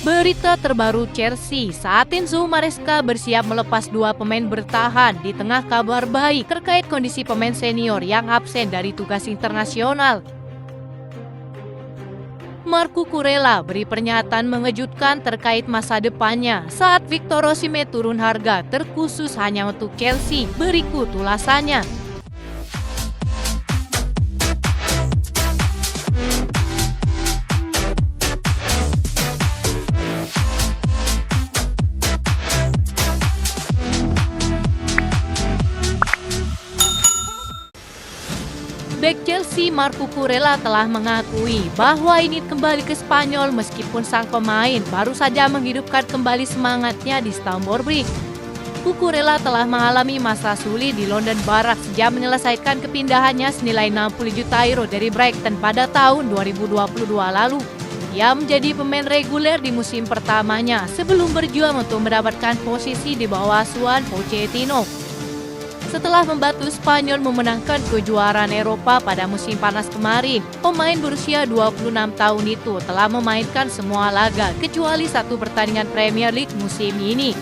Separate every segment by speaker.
Speaker 1: Berita terbaru Chelsea, saat Enzo Maresca bersiap melepas dua pemain bertahan di tengah kabar baik terkait kondisi pemain senior yang absen dari tugas internasional. Marco Kurela beri pernyataan mengejutkan terkait masa depannya saat Victor Osimhen turun harga terkhusus hanya untuk Chelsea. Berikut ulasannya. Bek Chelsea Marco Kurela telah mengakui bahwa ingin kembali ke Spanyol meskipun sang pemain baru saja menghidupkan kembali semangatnya di Stamford Bridge. Kurela telah mengalami masa sulit di London Barat sejak menyelesaikan kepindahannya senilai 60 juta euro dari Brighton pada tahun 2022 lalu. Ia menjadi pemain reguler di musim pertamanya sebelum berjuang untuk mendapatkan posisi di bawah asuhan Pochettino. Setelah membantu Spanyol memenangkan kejuaraan Eropa pada musim panas kemarin, pemain berusia 26 tahun itu telah memainkan semua laga kecuali satu pertandingan Premier League musim ini.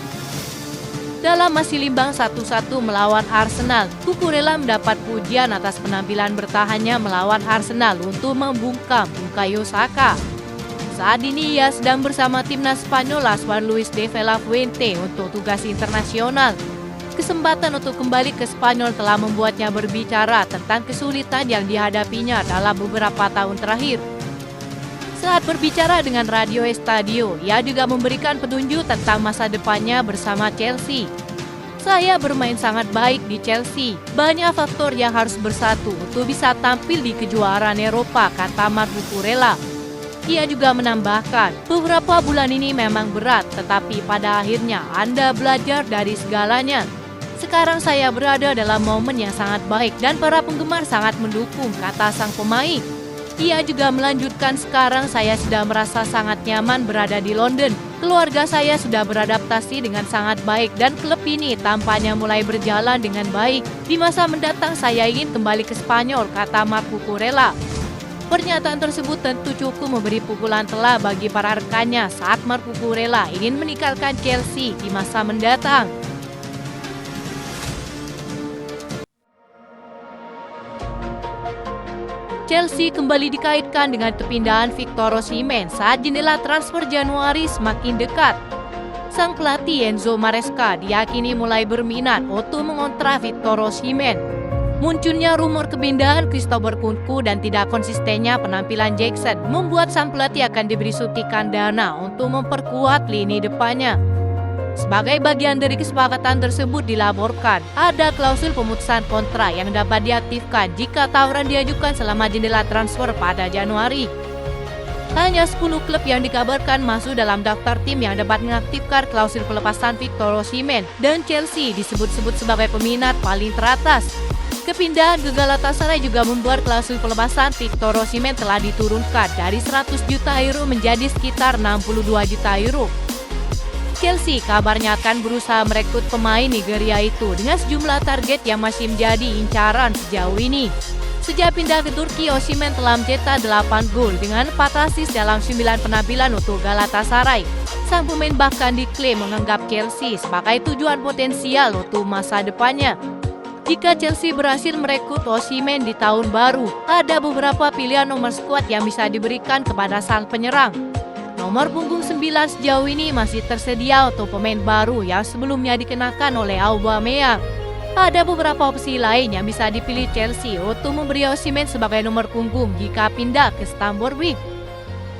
Speaker 1: Dalam masih imbang 1-1 melawan Arsenal, Kurela mendapat pujian atas penampilan bertahannya melawan Arsenal untuk membungkam Bukayo Saka. Saat ini ia sedang bersama timnas Spanyol asuhan Luis de la Fuente untuk tugas internasional. Kesempatan untuk kembali ke Spanyol telah membuatnya berbicara tentang kesulitan yang dihadapinya dalam beberapa tahun terakhir. Saat berbicara dengan Radio Estadio, ia juga memberikan petunjuk tentang masa depannya bersama Chelsea. Saya bermain sangat baik di Chelsea. Banyak faktor yang harus bersatu untuk bisa tampil di kejuaraan Eropa, kata Marco Kurela. Ia juga menambahkan, beberapa bulan ini memang berat, tetapi pada akhirnya Anda belajar dari segalanya. Sekarang saya berada dalam momen yang sangat baik dan para penggemar sangat mendukung, kata sang pemain. Ia juga melanjutkan, sekarang saya sudah merasa sangat nyaman berada di London. Keluarga saya sudah beradaptasi dengan sangat baik dan klub ini tampaknya mulai berjalan dengan baik. Di masa mendatang saya ingin kembali ke Spanyol, kata Marco Kurela. Pernyataan tersebut tentu cukup memberi pukulan telak bagi para rekannya saat Marco Kurela ingin meninggalkan Chelsea di masa mendatang. Chelsea kembali dikaitkan dengan kepindahan Victor Osimhen saat jendela transfer Januari semakin dekat. Sang pelatih Enzo Maresca diyakini mulai berminat untuk mengontrak Victor Osimhen. Munculnya rumor kepindahan Christopher Nkunku dan tidak konsistennya penampilan Jackson membuat sang pelatih akan diberi suntikan dana untuk memperkuat lini depannya. Sebagai bagian dari kesepakatan tersebut dilaporkan, ada klausul pemutusan kontrak yang dapat diaktifkan jika tawaran diajukan selama jendela transfer pada Januari. Hanya 10 klub yang dikabarkan masuk dalam daftar tim yang dapat mengaktifkan klausul pelepasan Victor Osimhen, dan Chelsea disebut-sebut sebagai peminat paling teratas. Kepindahan ke Galatasaray juga membuat klausul pelepasan Victor Osimhen telah diturunkan dari 100 juta euro menjadi sekitar 62 juta euro. Chelsea kabarnya akan berusaha merekrut pemain Nigeria itu dengan sejumlah target yang masih menjadi incaran sejauh ini. Sejak pindah ke Turki, Osimhen telah mencetak 8 gol dengan 4 assist dalam 9 penampilan untuk Galatasaray. Sang pemain bahkan diklaim menganggap Chelsea sebagai tujuan potensial untuk masa depannya. Jika Chelsea berhasil merekrut Osimhen di tahun baru, ada beberapa pilihan nomor skuad yang bisa diberikan kepada sang penyerang. Nomor punggung 9 sejauh ini masih tersedia untuk pemain baru yang sebelumnya dikenakan oleh Aubameyang. Ada beberapa opsi lain yang bisa dipilih Chelsea untuk memberi Osimhen sebagai nomor punggung jika pindah ke Stamford Bridge.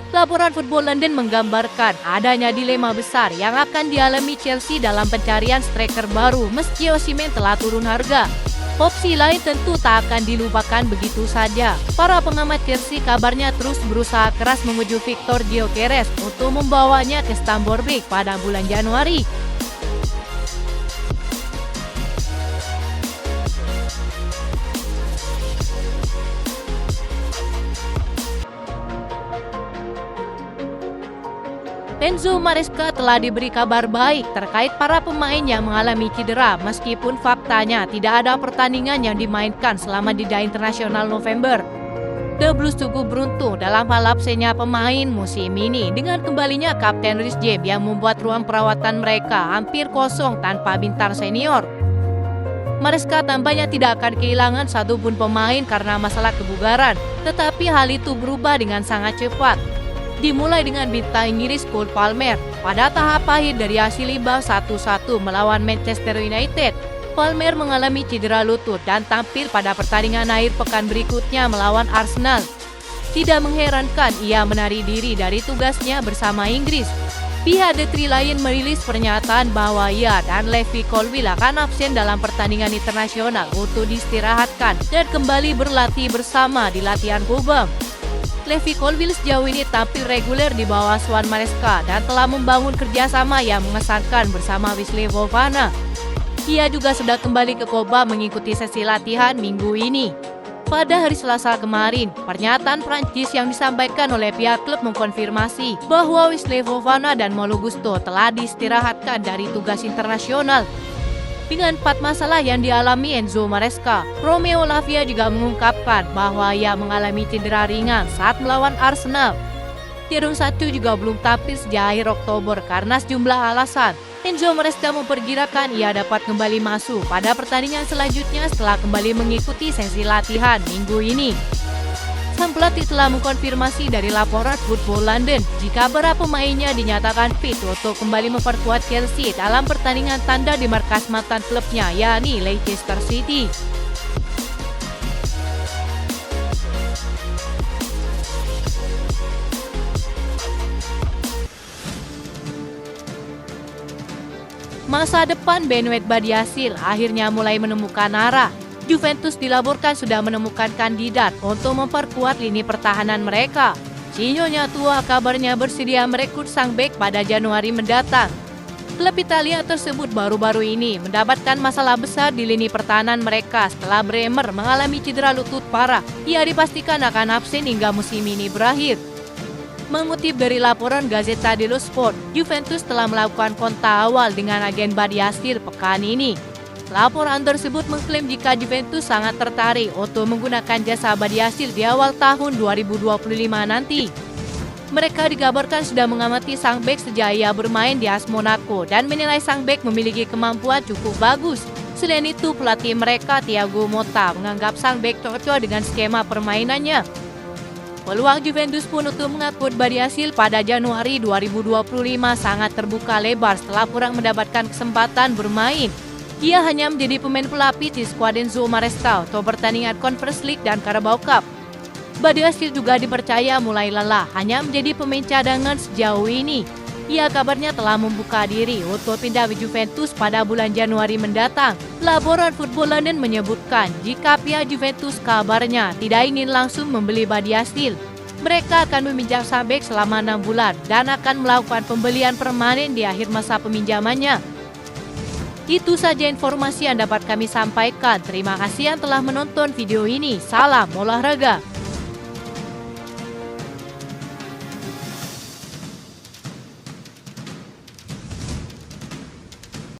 Speaker 1: Laporan Football London menggambarkan adanya dilema besar yang akan dialami Chelsea dalam pencarian striker baru meski Osimhen telah turun harga. Opsi lain tentu tak akan dilupakan begitu saja. Para pengamat Chelsea kabarnya terus berusaha keras memujuk Victor Gyökeres untuk membawanya ke Stamford Bridge pada bulan Januari. Enzo Maresca telah diberi kabar baik terkait para pemain yang mengalami cedera meskipun faktanya tidak ada pertandingan yang dimainkan selama jeda internasional November. The Blues cukup beruntung dalam hal absennya pemain musim ini dengan kembalinya Kapten Reece James yang membuat ruang perawatan mereka hampir kosong tanpa bintang senior. Maresca tampaknya tidak akan kehilangan satupun pemain karena masalah kebugaran, tetapi hal itu berubah dengan sangat cepat. Dimulai dengan bintang Inggris Cole Palmer pada tahap akhir dari hasil imbang 1-1 melawan Manchester United. Palmer mengalami cedera lutut dan tampil pada pertandingan akhir pekan berikutnya melawan Arsenal. Tidak mengherankan ia menarik diri dari tugasnya bersama Inggris. Pihak The Three Lions merilis pernyataan bahwa ia dan Levi Colwill akan absen dalam pertandingan internasional untuk diistirahatkan dan kembali berlatih bersama di latihan Cobham. Levi Colwill sejauh ini tampil reguler di bawah asuhan Maresca dan telah membangun kerjasama yang mengesankan bersama Wesley Fofana. Ia juga sudah kembali ke Cobham mengikuti sesi latihan minggu ini. Pada hari Selasa kemarin, pernyataan Prancis yang disampaikan oleh pihak klub mengkonfirmasi bahwa Wesley Fofana dan Malo Gusto telah diistirahatkan dari tugas internasional. Dengan 4 masalah yang dialami Enzo Maresca, Romeo Lavia juga mengungkapkan bahwa ia mengalami cedera ringan saat melawan Arsenal. Tirung Satu juga belum tampil sejak akhir Oktober karena sejumlah alasan. Enzo Maresca memperkirakan ia dapat kembali masuk pada pertandingan selanjutnya setelah kembali mengikuti sesi latihan minggu ini. Sang pelatih telah mengkonfirmasi dari laporan Football London jika beberapa pemainnya dinyatakan fit untuk kembali memperkuat Chelsea dalam pertandingan tanda di markas mantan klubnya yakni Leicester City. Masa depan Benoit Badiashile akhirnya mulai menemukan arah. Juventus dilaporkan sudah menemukan kandidat untuk memperkuat lini pertahanan mereka. Sinyonya tua kabarnya bersedia merekrut sang bek pada Januari mendatang. Klub Italia tersebut baru-baru ini mendapatkan masalah besar di lini pertahanan mereka setelah Bremer mengalami cedera lutut parah. Ia dipastikan akan absen hingga musim ini berakhir. Mengutip dari laporan Gazzetta dello Sport, Juventus telah melakukan kontak awal dengan agen Badiashile pekan ini. Laporan tersebut mengklaim jika Juventus sangat tertarik untuk menggunakan jasa Badiashile di awal tahun 2025 nanti. Mereka dikabarkan sudah mengamati sang bek sejak ia bermain di AS Monaco dan menilai sang bek memiliki kemampuan cukup bagus. Selain itu, pelatih mereka Thiago Motta menganggap sang bek cocok dengan skema permainannya. Peluang Juventus pun untuk mengangkut Badiashile pada Januari 2025 sangat terbuka lebar setelah kurang mendapatkan kesempatan bermain. Ia hanya menjadi pemain pelapis di skuad Enzo Maresca untuk pertandingan Conference League dan Carabao Cup. Badiashile juga dipercaya mulai lelah hanya menjadi pemain cadangan sejauh ini. Ia kabarnya telah membuka diri untuk pindah ke Juventus pada bulan Januari mendatang. Laporan Football London menyebutkan jika pihak Juventus kabarnya tidak ingin langsung membeli Badiashile. Mereka akan meminjam sang bek selama 6 bulan dan akan melakukan pembelian permanen di akhir masa peminjamannya. Itu saja informasi yang dapat kami sampaikan. Terima kasih yang telah menonton video ini. Salam olahraga.